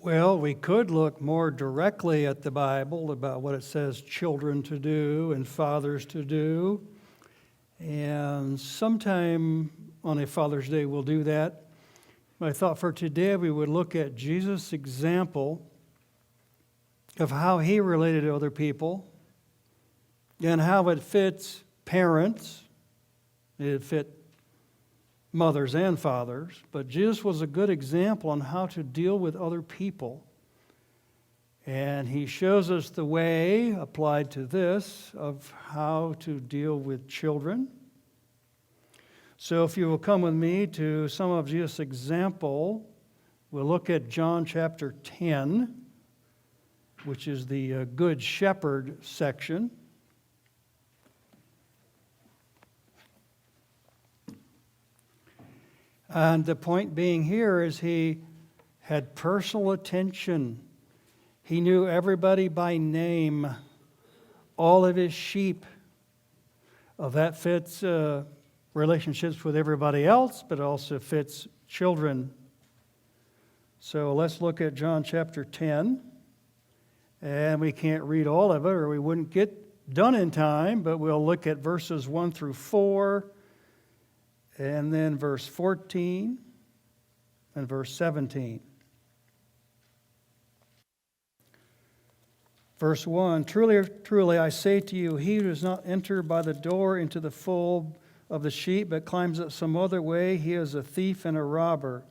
Well, we could look more directly at the Bible about what it says children to do and fathers to do. And sometime on a Father's Day we'll do that. But I thought for today we would look at Jesus' example of how he related to other people and how it fits parents. It fit mothers and fathers, but Jesus was a good example on how to deal with other people. And he shows us the way, applied to this, of how to deal with children. So if you will come with me to some of Jesus' example, we'll look at John chapter 10, which is the Good Shepherd section. And the point being here is he had personal attention. He knew everybody by name, all of his sheep. That fits relationships with everybody else, but also fits children. So let's look at John chapter 10. And we can't read all of it or we wouldn't get done in time, but we'll look at verses 1 through 4. And then verse 14 and verse 17. Verse 1, Truly, truly, I say to you, he who does not enter by the door into the fold of the sheep, but climbs up some other way, he is a thief and a robber.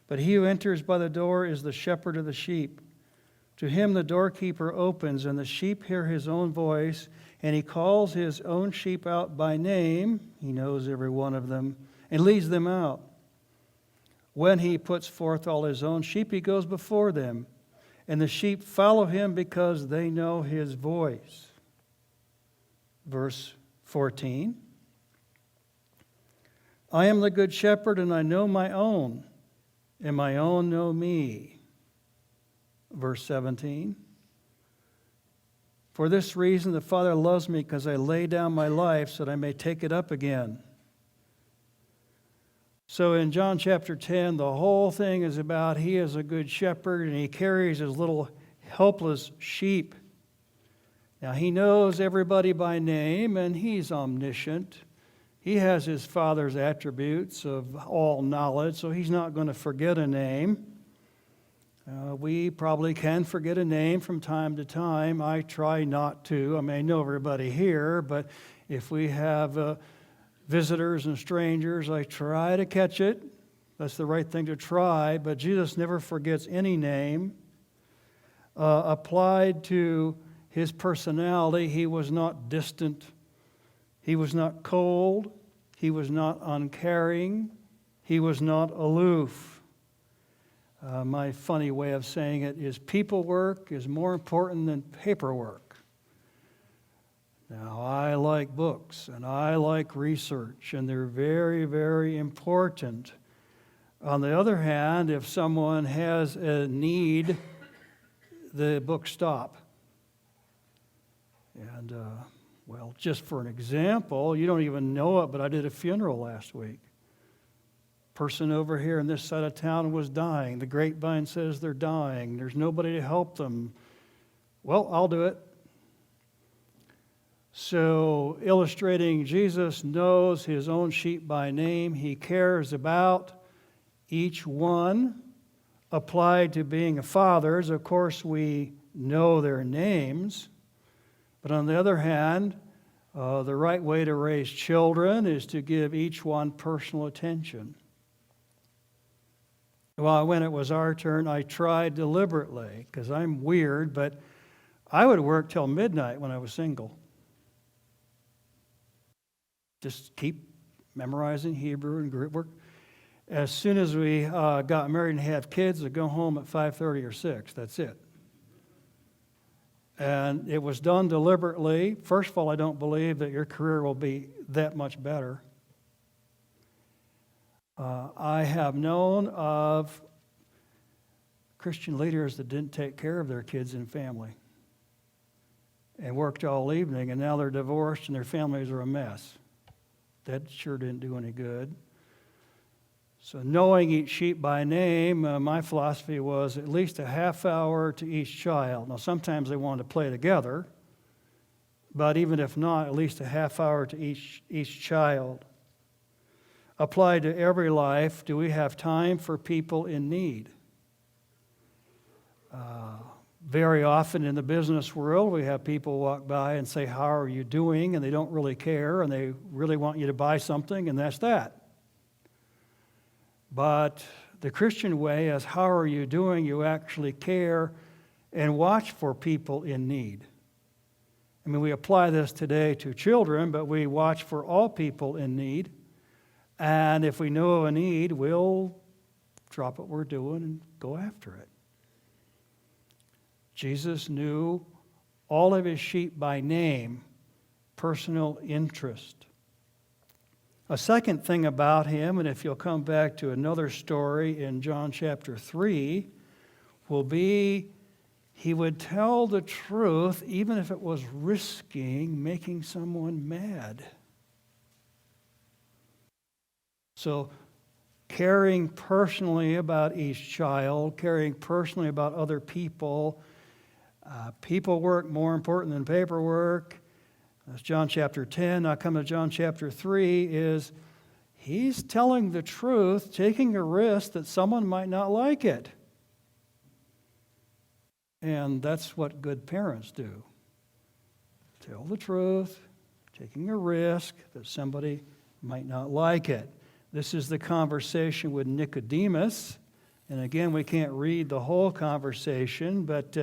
But he who enters by the door is the shepherd of the sheep. To him the doorkeeper opens, and the sheep hear his own voice, and he calls his own sheep out by name. He knows every one of them, and leads them out. When he puts forth all his own sheep, he goes before them, and the sheep follow him because they know his voice. Verse 14. I am the good shepherd, and I know my own, and my own know me. Verse 17. For this reason the Father loves me, because I lay down my life so that I may take it up again. So in John chapter 10, the whole thing is about he is a good shepherd, and he carries his little helpless sheep. Now he knows everybody by name, and he's omniscient. He has his Father's attributes of all knowledge, so he's not going to forget a name. We probably can forget a name from time to time. I try not to. I mean, I know everybody here, but if we have visitors and strangers, I try to catch it. That's the right thing to try, but Jesus never forgets any name. Applied to his personality, he was not distant. He was not cold. He was not uncaring. He was not aloof. My funny way of saying it is people work is more important than paperwork. Now, I like books and I like research, and they're very, very important. On the other hand, if someone has a need, the books stop. And, well, just for an example, you don't even know it, but I did a funeral last week. Person over here on this side of town was dying. The grapevine says they're dying. There's nobody to help them. Well, I'll do it. So, illustrating Jesus knows his own sheep by name. He cares about each one. Applied to being a father, of course, we know their names. But on the other hand, the right way to raise children is to give each one personal attention. Well, when it was our turn, I tried deliberately, because I'm weird, but I would work till midnight when I was single. Just keep memorizing Hebrew and Greek work. As soon as we got married and had kids, I'd go home at 5:30 or 6. That's it. And it was done deliberately. First of all, I don't believe that your career will be that much better. I have known of Christian leaders that didn't take care of their kids and family and worked all evening, and now they're divorced and their families are a mess. That sure didn't do any good. So knowing each sheep by name, my philosophy was at least a half hour to each child. Now, sometimes they wanted to play together, but even if not, at least a half hour to each child. Applied to every life, do we have time for people in need? Very often in the business world, we have people walk by and say, "How are you doing?" And they don't really care, and they really want you to buy something, and that's that. But the Christian way is, how are you doing? You actually care and watch for people in need. I mean, we apply this today to children, but we watch for all people in need. And if we know of a need, we'll drop what we're doing and go after it. Jesus knew all of his sheep by name, personal interest. A second thing about him, and if you'll come back to another story in John chapter 3, will be he would tell the truth even if it was risking making someone mad. So caring personally about each child, caring personally about other people, people work more important than paperwork. That's John chapter 10. Now come to John chapter 3 is he's telling the truth, taking a risk that someone might not like it. And that's what good parents do. Tell the truth, taking a risk that somebody might not like it. This is the conversation with Nicodemus. And again, we can't read the whole conversation, but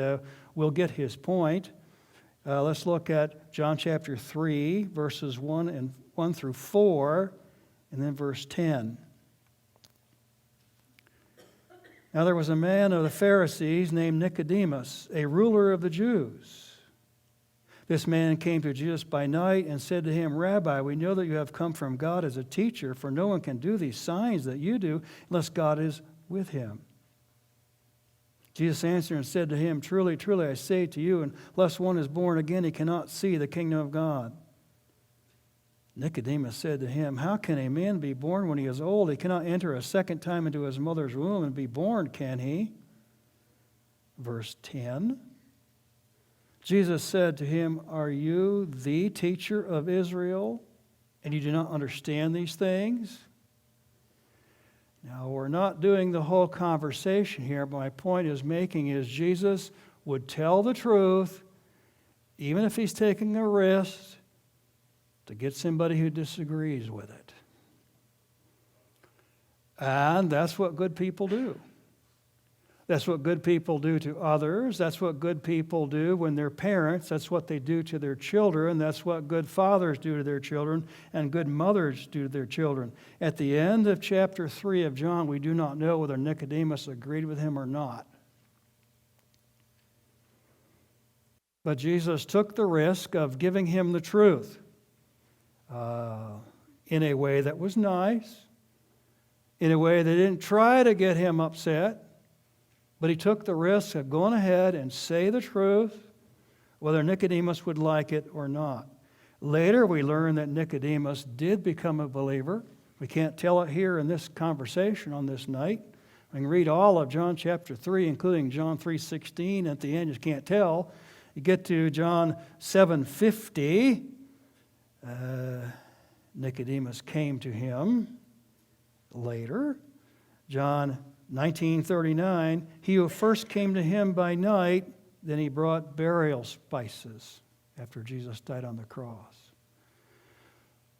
we'll get his point. Let's look at John chapter 3, verses 1 through 4, and then verse 10. Now there was a man of the Pharisees named Nicodemus, a ruler of the Jews. This man came to Jesus by night and said to him, "Rabbi, we know that you have come from God as a teacher, for no one can do these signs that you do unless God is with him." Jesus answered and said to him, "Truly, truly, I say to you, unless one is born again, he cannot see the kingdom of God." Nicodemus said to him, "How can a man be born when he is old? He cannot enter a second time into his mother's womb and be born, can he?" Verse 10. Jesus said to him, "Are you the teacher of Israel, and you do not understand these things?" Now, we're not doing the whole conversation here, but my point is making is Jesus would tell the truth, even if he's taking a risk, to get somebody who disagrees with it. And that's what good people do. That's what good people do to others. That's what good people do when they're parents. That's what they do to their children. That's what good fathers do to their children and good mothers do to their children. At the end of chapter 3 of John, we do not know whether Nicodemus agreed with him or not. But Jesus took the risk of giving him the truth in a way that was nice, in a way that didn't try to get him upset. But he took the risk of going ahead and say the truth, whether Nicodemus would like it or not. Later, we learn that Nicodemus did become a believer. We can't tell it here in this conversation on this night. We can read all of John chapter 3, including John 3:16. At the end, you can't tell. You get to John 7:50. Nicodemus came to him later. John 19:39, he who first came to him by night, then he brought burial spices after Jesus died on the cross.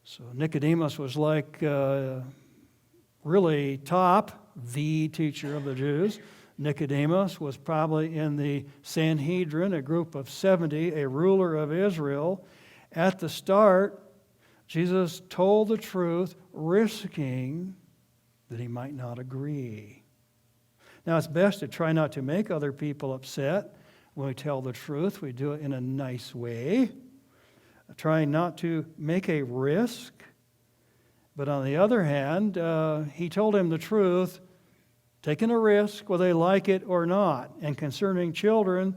So Nicodemus was like really top, the teacher of the Jews. Nicodemus was probably in the Sanhedrin, a group of 70, a ruler of Israel. At the start, Jesus told the truth, risking that he might not agree. Now, it's best to try not to make other people upset. When we tell the truth, we do it in a nice way, trying not to make a risk. But on the other hand, he told him the truth, taking a risk, whether they like it or not. And concerning children,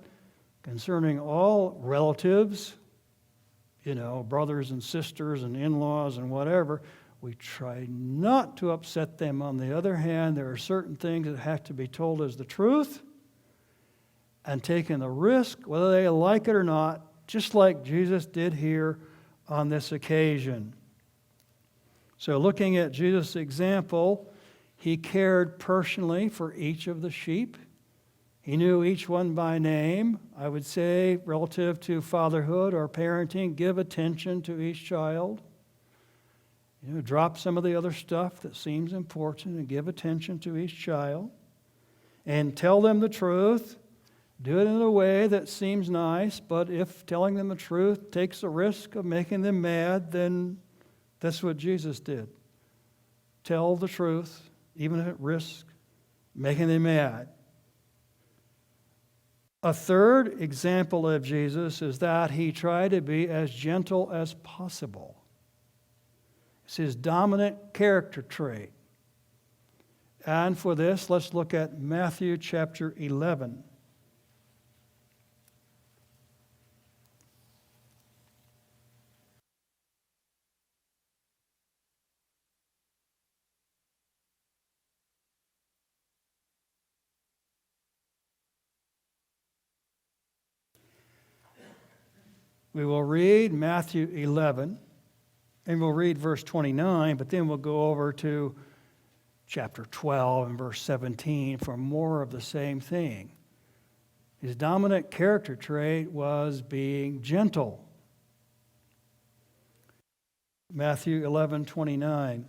concerning all relatives, brothers and sisters and in-laws and whatever, We try not to upset them. On the other hand, there are certain things that have to be told as the truth and taking the risk, whether they like it or not, just like Jesus did here on this occasion. So looking at Jesus' example, he cared personally for each of the sheep. He knew each one by name. I would say, relative to fatherhood or parenting, give attention to each child. Drop some of the other stuff that seems important and give attention to each child. And tell them the truth. Do it in a way that seems nice, but if telling them the truth takes the risk of making them mad, then that's what Jesus did. Tell the truth, even if it risks making them mad. A third example of Jesus is that he tried to be as gentle as possible. It's his dominant character trait. And for this, let's look at Matthew chapter 11. We will read Matthew 11, and we'll read verse 29, but then we'll go over to chapter 12 and verse 17 for more of the same thing. His dominant character trait was being gentle. Matthew 11:29.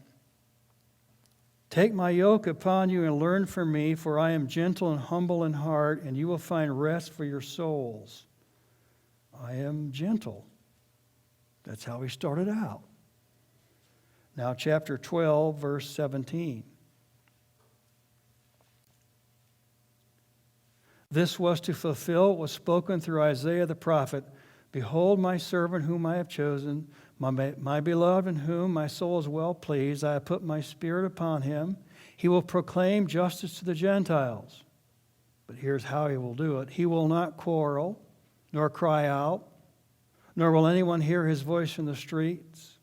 Take my yoke upon you and learn from me, for I am gentle and humble in heart, and you will find rest for your souls. I am gentle. That's how he started out. Now, chapter 12, verse 17. This was to fulfill what was spoken through Isaiah the prophet. Behold my servant whom I have chosen, my beloved in whom my soul is well pleased. I have put my spirit upon him. He will proclaim justice to the Gentiles. But here's how he will do it. He will not quarrel, nor cry out, nor will anyone hear his voice in the streets.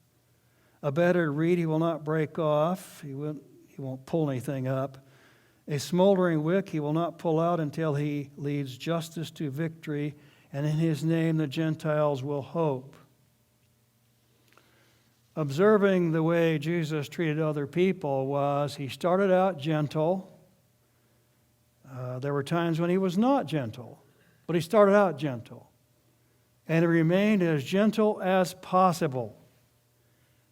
A battered reed he will not break off. He won't pull anything up. A smoldering wick he will not pull out until he leads justice to victory, and in his name the Gentiles will hope. Observing the way Jesus treated other people was he started out gentle. There were times when he was not gentle, but he started out gentle. And he remained as gentle as possible.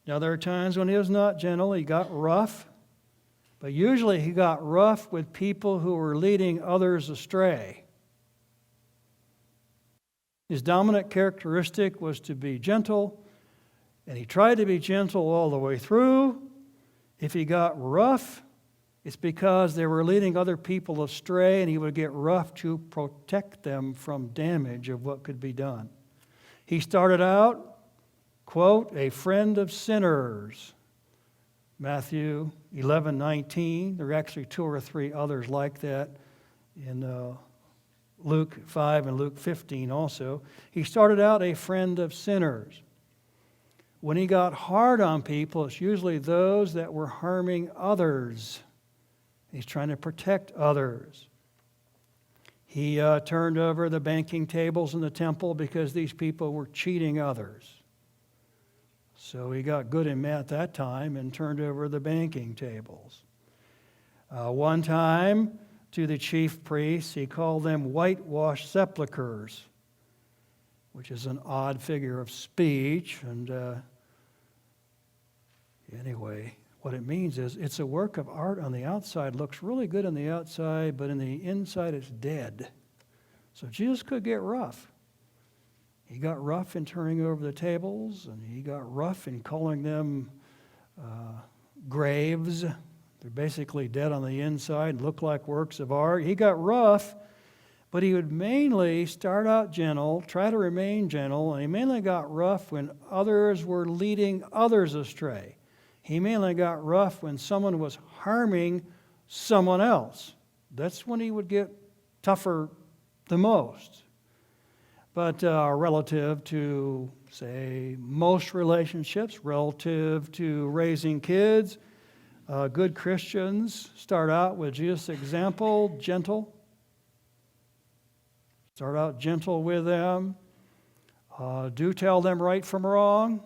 Now, there are times when he was not gentle, he got rough. But usually he got rough with people who were leading others astray. His dominant characteristic was to be gentle, and he tried to be gentle all the way through. If he got rough, it's because they were leading other people astray, and he would get rough to protect them from damage of what could be done. He started out, quote, a friend of sinners. Matthew 11:19. There are actually 2 or 3 others like that in Luke 5 and Luke 15 also. He started out a friend of sinners. When he got hard on people, it's usually those that were harming others. He's trying to protect others. He turned over the banking tables in the temple because these people were cheating others. So he got good and mad at that time and turned over the banking tables. One time, to the chief priests, he called them whitewashed sepulchres, which is an odd figure of speech. And anyway, what it means is it's a work of art on the outside, looks really good on the outside, but in the inside it's dead. So Jesus could get rough. He got rough in turning over the tables, and he got rough in calling them graves. They're basically dead on the inside, look like works of art. He got rough, but he would mainly start out gentle, try to remain gentle, and he mainly got rough when others were leading others astray. He mainly got rough when someone was harming someone else. That's when he would get tougher the most. but relative to, say, most relationships, relative to raising kids, good Christians start out with Jesus' example, gentle. Start out gentle with them. Do tell them right from wrong.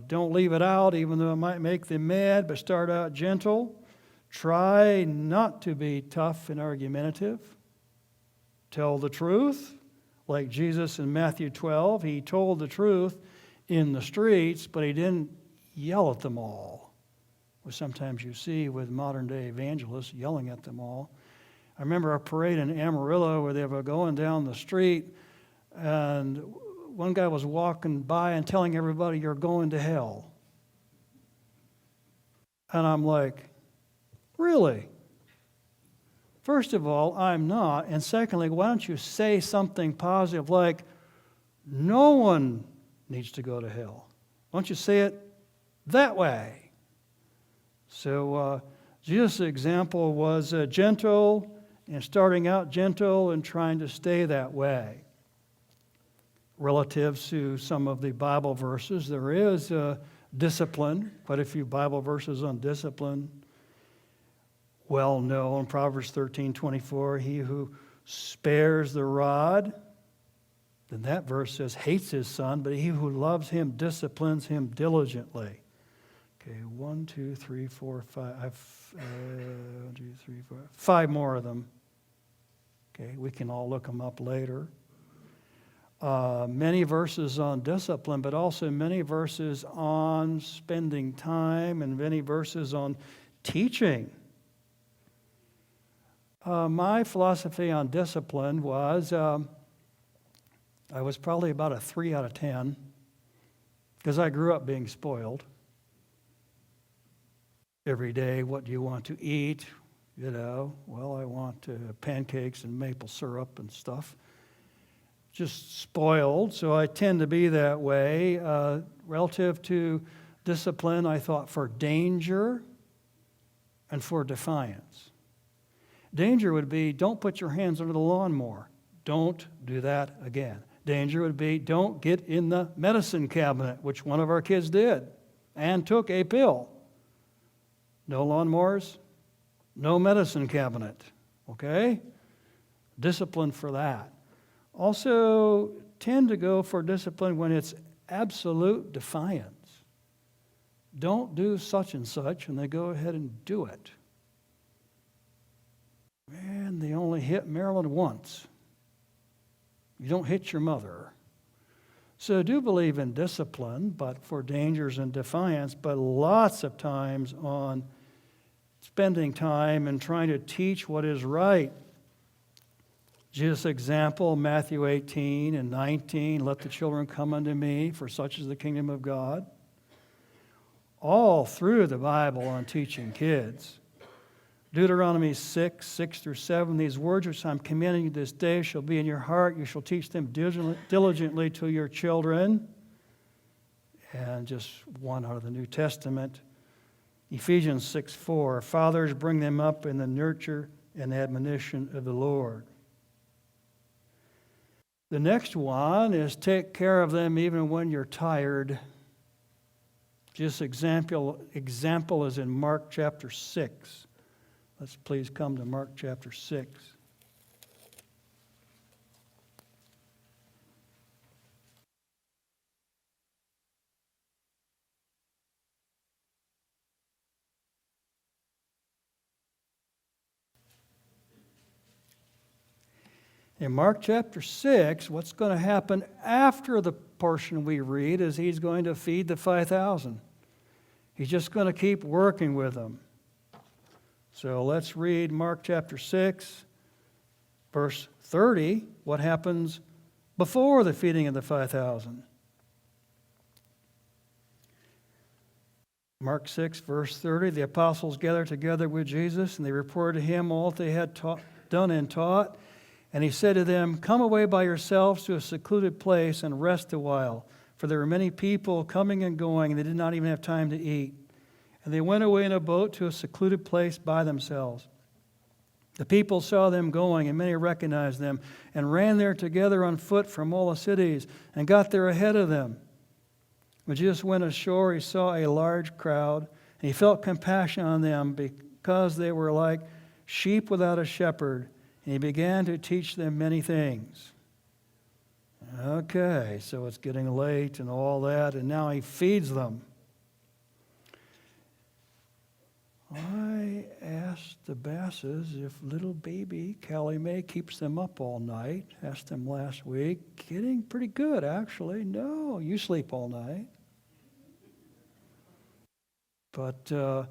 Don't leave it out, even though it might make them mad, but start out gentle. Try not to be tough and argumentative. Tell the truth. Like Jesus in Matthew 12, he told the truth in the streets, but he didn't yell at them all, which sometimes you see with modern-day evangelists yelling at them all. I remember a parade in Amarillo where they were going down the street, and one guy was walking by and telling everybody, "You're going to hell." And I'm like, really? First of all, I'm not. And secondly, why don't you say something positive like, no one needs to go to hell? Why don't you say it that way? So Jesus' example was gentle, and starting out gentle and trying to stay that way. Relative to some of the Bible verses, there is discipline, quite a few Bible verses on discipline. Well known, Proverbs 13:24, he who spares the rod, then that verse says hates his son, but he who loves him disciplines him diligently. Okay, 1, 2, 3, 4, 5. 1, 2, 3, 4, 5 more of them. Okay, we can all look them up later. Many verses on discipline, but also many verses on spending time and many verses on teaching. My philosophy on discipline was, I was probably about a 3 out of 10 because I grew up being spoiled. Every day, what do you want to eat? You know, well, I want pancakes and maple syrup and stuff. Just spoiled, so I tend to be that way. Relative to discipline, I thought for danger and for defiance. Danger would be, don't put your hands under the lawnmower. Don't do that again. Danger would be, don't get in the medicine cabinet, which one of our kids did and took a pill. No lawnmowers, no medicine cabinet. Okay? Discipline for that. Also, tend to go for discipline when it's absolute defiance. Don't do such and such, and they go ahead and do it. Man, they only hit Marilyn once. You don't hit your mother. So I do believe in discipline, but for dangers and defiance, but lots of times on spending time and trying to teach what is right. Jesus' example, Matthew 18 and 19, let the children come unto me, for such is the kingdom of God. All through the Bible on teaching kids. Deuteronomy 6 through 7, these words which I'm commanding you this day shall be in your heart. You shall teach them diligently to your children. And just one out of the New Testament. Ephesians 6:4, fathers, bring them up in the nurture and admonition of the Lord. The next one is take care of them even when you're tired. Just example is in Mark chapter 6. Let's please come to Mark chapter 6. In Mark chapter 6, what's going to happen after the portion we read is he's going to feed the 5,000. He's just going to keep working with them. So let's read Mark chapter 6, verse 30, what happens before the feeding of the 5,000. Mark 6, verse 30, the apostles gathered together with Jesus, and they reported to him all that they had done and taught. And he said to them, come away by yourselves to a secluded place and rest a while. For there were many people coming and going, and they did not even have time to eat. And they went away in a boat to a secluded place by themselves. The people saw them going, and many recognized them, and ran there together on foot from all the cities, and got there ahead of them. When Jesus went ashore, he saw a large crowd, and he felt compassion on them because they were like sheep without a shepherd, and he began to teach them many things. Okay, so it's getting late and all that, and now he feeds them. I asked the Basses if little baby Callie Mae keeps them up all night. Asked them last week. Getting pretty good, actually. No, you sleep all night. But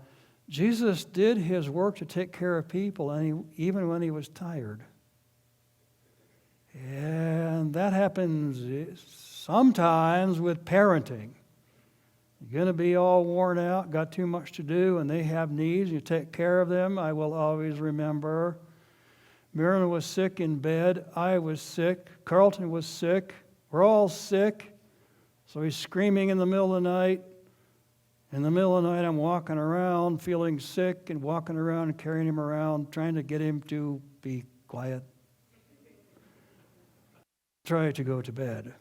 Jesus did his work to take care of people, and even when he was tired. And that happens sometimes with parenting. You're going to be all worn out, got too much to do, and they have needs. You take care of them. I will always remember. Marilyn was sick in bed. I was sick. Carlton was sick. We're all sick. So he's screaming in the middle of the night. In the middle of the night, I'm walking around feeling sick and walking around and carrying him around, trying to get him to be quiet. Try to go to bed.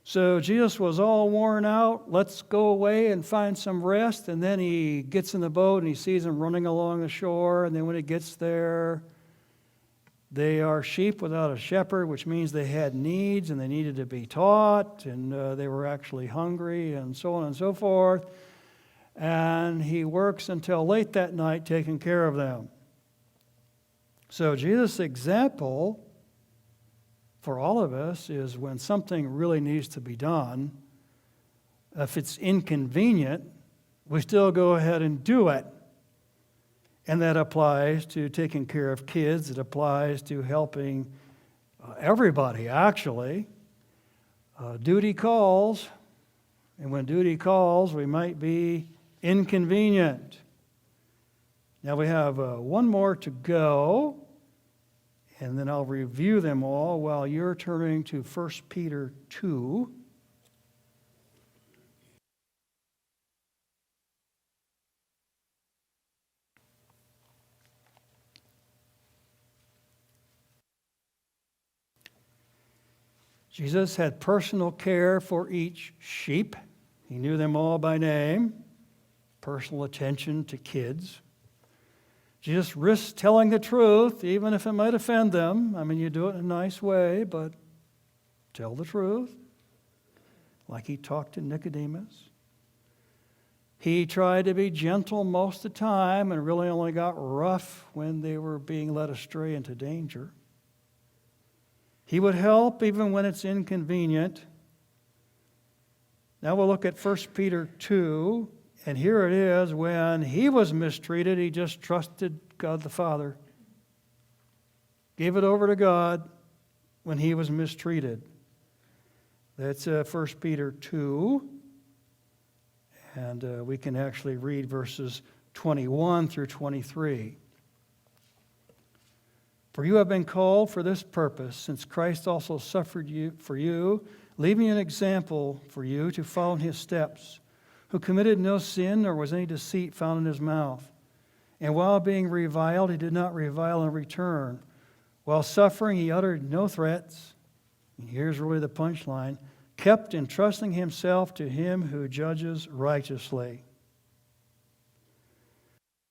So Jesus was all worn out. Let's go away and find some rest. And then he gets in the boat and he sees them running along the shore. And then when he gets there, they are sheep without a shepherd, which means they had needs and they needed to be taught. And they were actually hungry and so on and so forth. And he works until late that night taking care of them. So Jesus' example for all of us is when something really needs to be done, if it's inconvenient, we still go ahead and do it. And that applies to taking care of kids. It applies to helping everybody, actually. Duty calls, and when duty calls, we might be inconvenient. Now we have one more to go. And then I'll review them all while you're turning to 1 Peter 2. Jesus had personal care for each sheep. He knew them all by name. Personal attention to kids. Jesus risked telling the truth, even if it might offend them. I mean, you do it in a nice way, but tell the truth. Like he talked to Nicodemus. He tried to be gentle most of the time and really only got rough when they were being led astray into danger. He would help even when it's inconvenient. Now we'll look at 1 Peter 2. And here it is, when he was mistreated, he just trusted God the Father. Gave it over to God when he was mistreated. That's 1 Peter 2. And we can actually read verses 21 through 23. For you have been called for this purpose, since Christ also suffered for you, leaving an example for you to follow in his steps, who committed no sin, nor was any deceit found in his mouth. And while being reviled, he did not revile in return. While suffering, he uttered no threats. And here's really the punchline. Kept entrusting himself to him who judges righteously.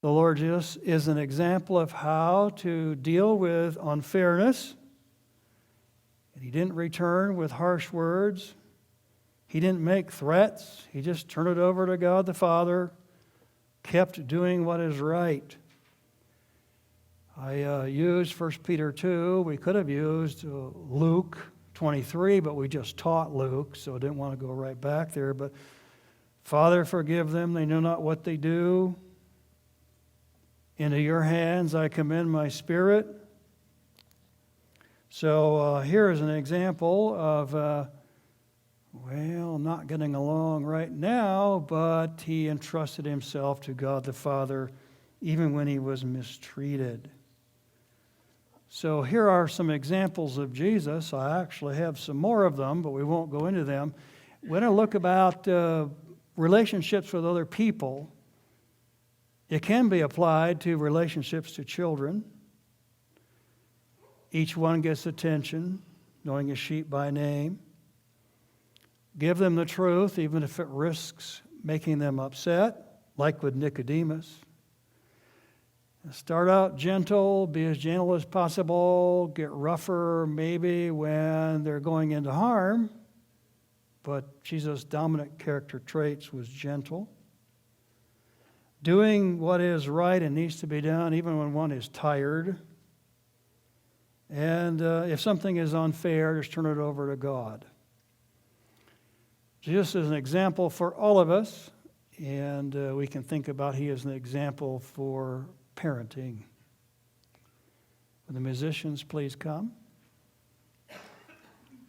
The Lord Jesus is an example of how to deal with unfairness. And he didn't return with harsh words. He didn't make threats. He just turned it over to God the Father, kept doing what is right. I used 1 Peter 2. We could have used Luke 23, but we just taught Luke, so I didn't want to go right back there. But Father, forgive them. They know not what they do. Into your hands I commend my spirit. So here is an example of not getting along right now, but he entrusted himself to God the Father even when he was mistreated. So here are some examples of Jesus. I actually have some more of them, but we won't go into them. We're going to look about relationships with other people. It can be applied to relationships to children. Each one gets attention, knowing his sheep by name. Give them the truth, even if it risks making them upset, like with Nicodemus. Start out gentle, be as gentle as possible, get rougher maybe when they're going into harm. But Jesus' dominant character traits was gentle. Doing what is right and needs to be done, even when one is tired. And if something is unfair, just turn it over to God. Jesus is an example for all of us, and we can think about he is an example for parenting. Will the musicians please come?